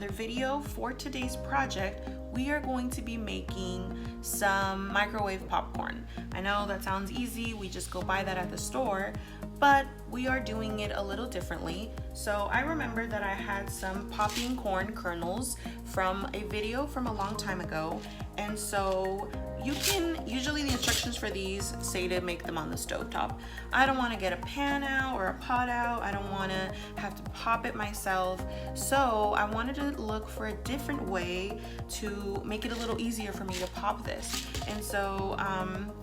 another video. For today's project, we are going to be making some microwave popcorn. I know that sounds easy, we just go buy that at the store, but we are doing it a little differently. So I remember that I had some popping corn kernels from a video from a long time ago, and so you can, usually the instructions for these say to make them on the stovetop. I don't want to get a pan out or a pot out. I don't want to have to pop it myself. So I wanted to look for a different way to make it a little easier for me to pop this. And so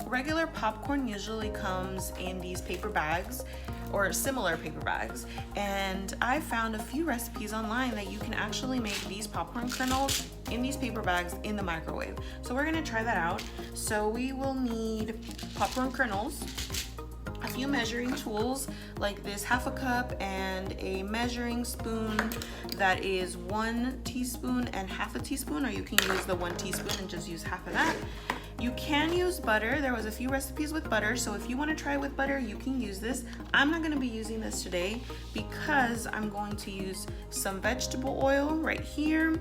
regular popcorn usually comes in these paper bags or similar paper bags, and I found a few recipes online that you can actually make these popcorn kernels in these paper bags in the microwave. So we're gonna try that out. So we will need popcorn kernels, a few measuring tools like this half a cup, and a measuring spoon that is 1 teaspoon and half a teaspoon, or you can use the 1 teaspoon and just use half of that. You can use butter. There was a few recipes with butter, so if you want to try with butter, you can use this. I'm not going to be using this today because I'm going to use some vegetable oil right here,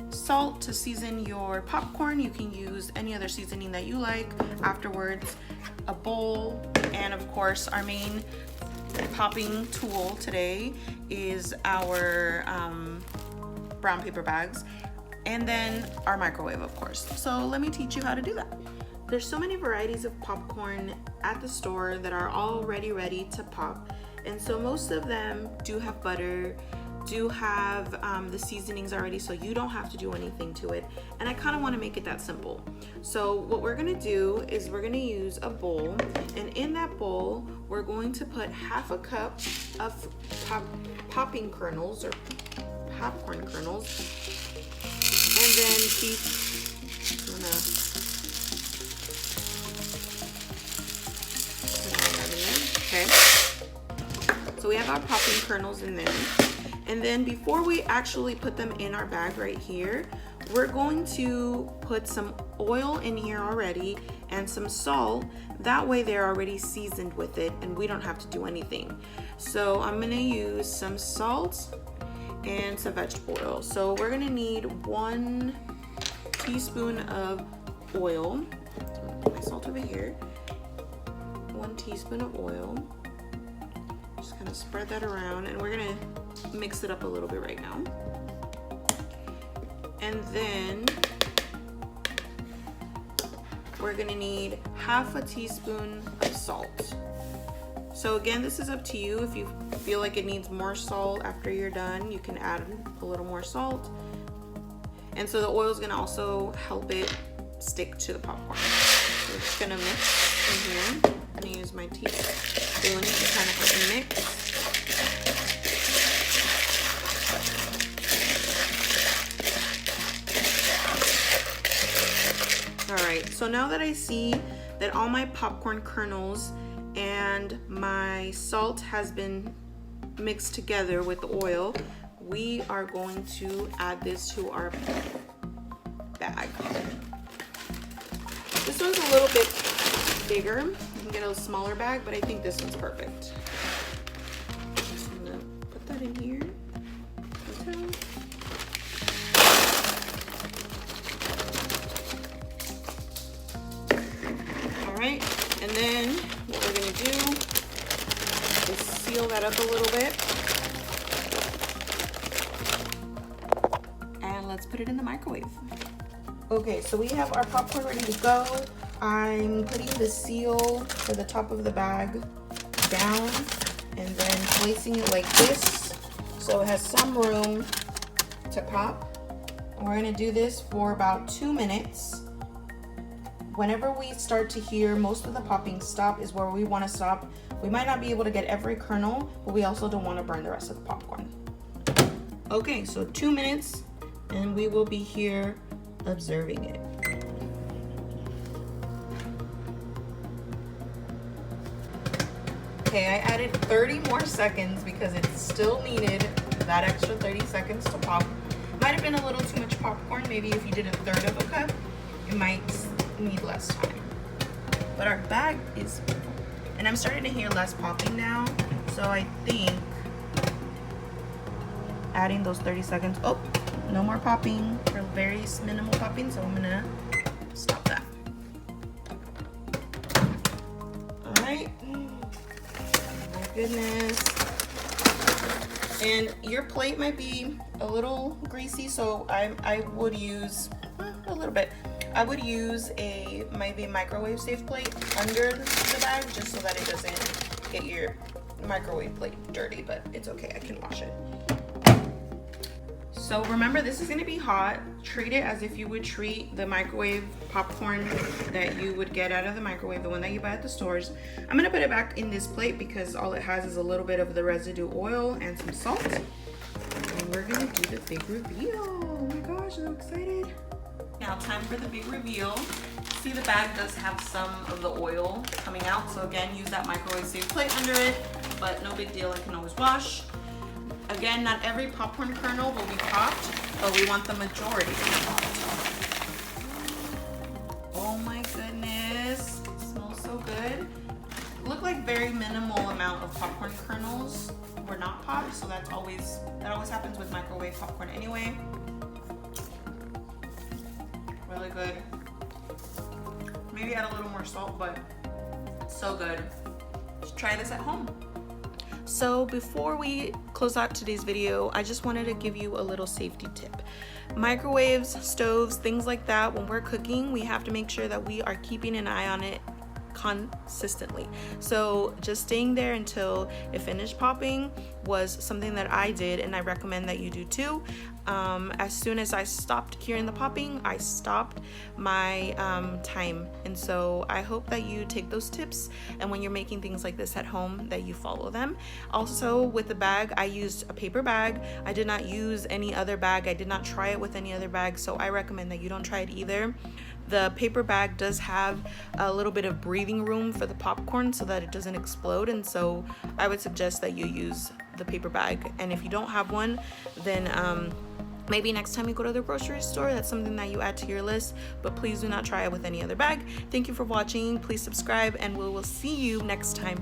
salt to season your popcorn. You can use any other seasoning that you like afterwards, a bowl, and of course our main popping tool today is our brown paper bags, and then our microwave, of course. So let me teach you how to do that. There's so many varieties of popcorn at the store that are already ready to pop, and so most of them do have butter, do have the seasonings already, so you don't have to do anything to it. And I kind of want to make it that simple. So what we're going to do is we're going to use a bowl, and in that bowl we're going to put half a cup of popping kernels or popcorn kernels, and then okay, so we have our popping kernels in there. And then before we actually put them in our bag right here, we're going to put some oil in here already and some salt. That way they're already seasoned with it and we don't have to do anything. So I'm gonna use some salt and some vegetable oil. So we're gonna need 1 teaspoon of oil. So I'm gonna put my salt over here. 1 teaspoon of oil. Just kind of spread that around, and we're gonna mix it up a little bit right now. And then we're gonna need half a teaspoon of salt. So again, this is up to you. If you feel like it needs more salt after you're done, you can add a little more salt. And so the oil is gonna also help it stick to the popcorn. So we're just gonna mix in here. I'm gonna use my teaspoon to kind of help me mix. All right, so now that I see that all my popcorn kernels and my salt has been mixed together with the oil, we are going to add this to our bag. This one's a little bit bigger. You can get a smaller bag, but I think this one's perfect. So I'm gonna put that in here. Okay. All right, and then what we're gonna do is seal that up a little bit. And let's put it in the microwave. Okay, so we have our popcorn ready to go. I'm putting the seal for the top of the bag down and then placing it like this so it has some room to pop. And we're gonna do this for about 2 minutes. Whenever we start to hear most of the popping stop is where we want to stop. We might not be able to get every kernel, but we also don't want to burn the rest of the popcorn. Okay, so 2 minutes and we will be here observing it. Okay, I added 30 more seconds because it still needed that extra 30 seconds to pop. Might have been a little too much popcorn. Maybe if you did 1/3 of a cup, it might need less time. But our bag is full. And I'm starting to hear less popping now, so I think adding those 30 seconds, oh, no more popping, or very minimal popping, so I'm gonna stop that. All right, my goodness. And your plate might be a little greasy, so I would use a little bit. I would use maybe microwave safe plate under the bag, just so that it doesn't get your microwave plate dirty, but it's okay, I can wash it. So remember, this is gonna be hot. Treat it as if you would treat the microwave popcorn that you would get out of the microwave, the one that you buy at the stores. I'm gonna put it back in this plate because all it has is a little bit of the residue oil and some salt. And we're gonna do the big reveal. Oh my gosh, I'm so excited. Now time for the big reveal. See, the bag does have some of the oil coming out, so again, use that microwave safe plate under it, but no big deal, I can always wash. Again, not every popcorn kernel will be popped, but we want the majority to be popped. Oh my goodness, it smells so good. Look like very minimal amount of popcorn kernels were not popped, so that always happens with microwave popcorn anyway. Really good. Maybe add a little more salt, but so good. Just try this at home. So before we close out today's video, I just wanted to give you a little safety tip. Microwaves, stoves, things like that, when we're cooking, we have to make sure that we are keeping an eye on it consistently. So just staying there until it finished popping was something that I did, and I recommend that you do too. As soon as I stopped hearing the popping, I stopped my time. And so I hope that you take those tips, and when you're making things like this at home, that you follow them. Also, with the bag, I used a paper bag. I did not use any other bag. I did not try it with any other bag, so I recommend that you don't try it either. The paper bag does have a little bit of breathing room for the popcorn so that it doesn't explode, and so I would suggest that you use the paper bag. And if you don't have one, then maybe next time you go to the grocery store, that's something that you add to your list, but please do not try it with any other bag. Thank you for watching. Please subscribe, and we will see you next time.